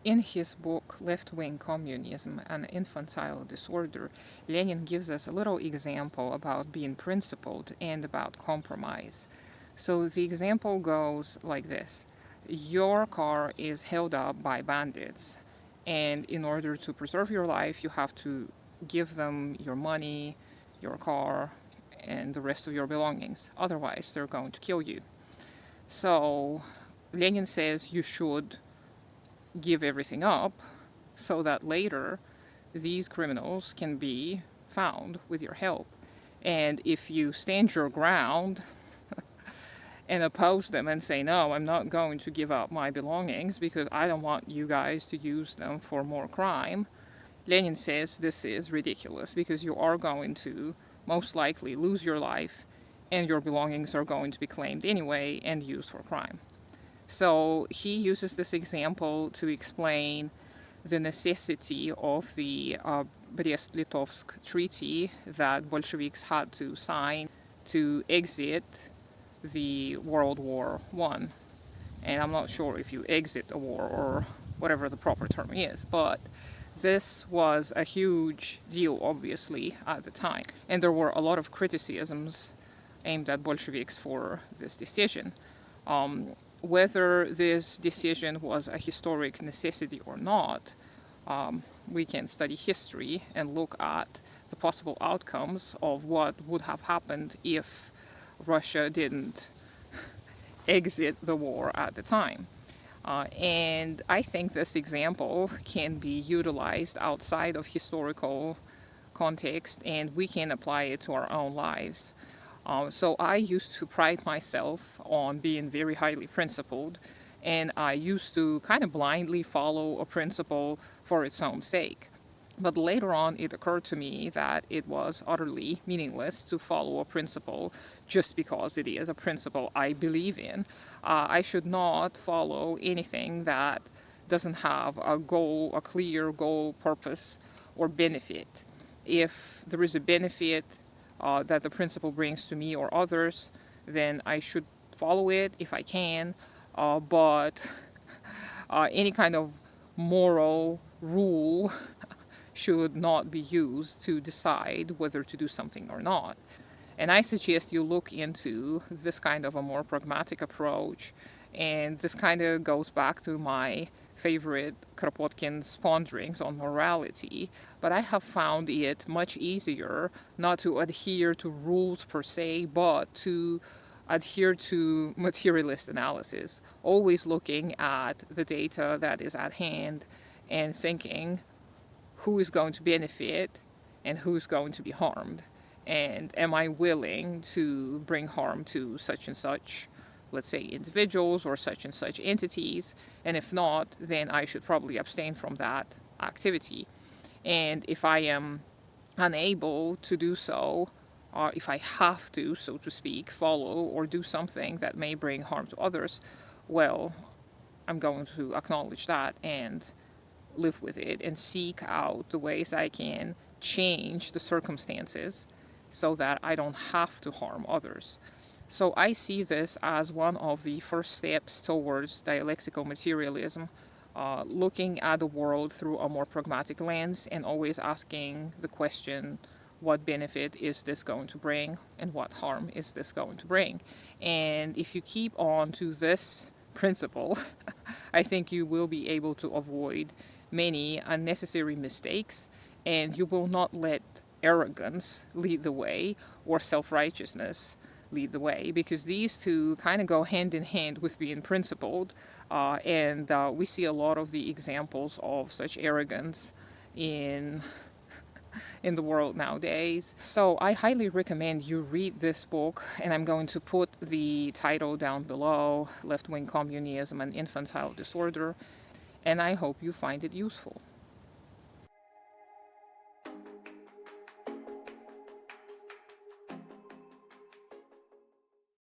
In his book, Left-Wing Communism, An Infantile Disorder, Lenin gives us a little example about being principled and about compromise. So the example goes like this. Your car is held up by bandits, and in order to preserve your life, you have to give them your money, your car, and the rest of your belongings. Otherwise, they're going to kill you. So Lenin says you should give everything up so that later these criminals can be found with your help. And if you stand your ground and oppose them and say, no, I'm not going to give up my belongings because I don't want you guys to use them for more crime, Lenin says this is ridiculous because you are going to most likely lose your life and your belongings are going to be claimed anyway and used for crime. So he uses this example to explain the necessity of the Brest-Litovsk Treaty that Bolsheviks had to sign to exit the World War I. And I'm not sure if you exit a war or whatever the proper term is, but this was a huge deal, obviously, at the time. And there were a lot of criticisms aimed at Bolsheviks for this decision. Whether this decision was a historic necessity or not, we can study history and look at the possible outcomes of what would have happened if Russia didn't exit the war at the time. And I think this example can be utilized outside of historical context, and we can apply it to our own lives. So I used to pride myself on being very highly principled, and I used to kind of blindly follow a principle for its own sake. But later on, it occurred to me that it was utterly meaningless to follow a principle just because it is a principle I believe in. I should not follow anything that doesn't have a goal, a clear goal, purpose, or benefit. If there is a benefit that the principle brings to me or others, then I should follow it if I can. But any kind of moral rule should not be used to decide whether to do something or not. And I suggest you look into this kind of a more pragmatic approach, and this kind of goes back to my favorite Kropotkin's ponderings on morality, but I have found it much easier not to adhere to rules per se, but to adhere to materialist analysis, always looking at the data that is at hand and thinking who is going to benefit and who's going to be harmed. And am I willing to bring harm to such and such, let's say, individuals or such and such entities? And if not, then I should probably abstain from that activity. And if I am unable to do so, or if I have to, so to speak, follow or do something that may bring harm to others, well, I'm going to acknowledge that and live with it and seek out the ways I can change the circumstances so that I don't have to harm others. So I see this as one of the first steps towards dialectical materialism, looking at the world through a more pragmatic lens and always asking the question, what benefit is this going to bring and what harm is this going to bring? And if you keep on to this principle, I think you will be able to avoid many unnecessary mistakes, and you will not let arrogance lead the way or self-righteousness lead the way, because these two kind of go hand in hand with being principled, and we see a lot of the examples of such arrogance in the world nowadays. So I highly recommend you read this book, and I'm going to put the title down below, Left-Wing Communism, An Infantile Disorder, and I hope you find it useful.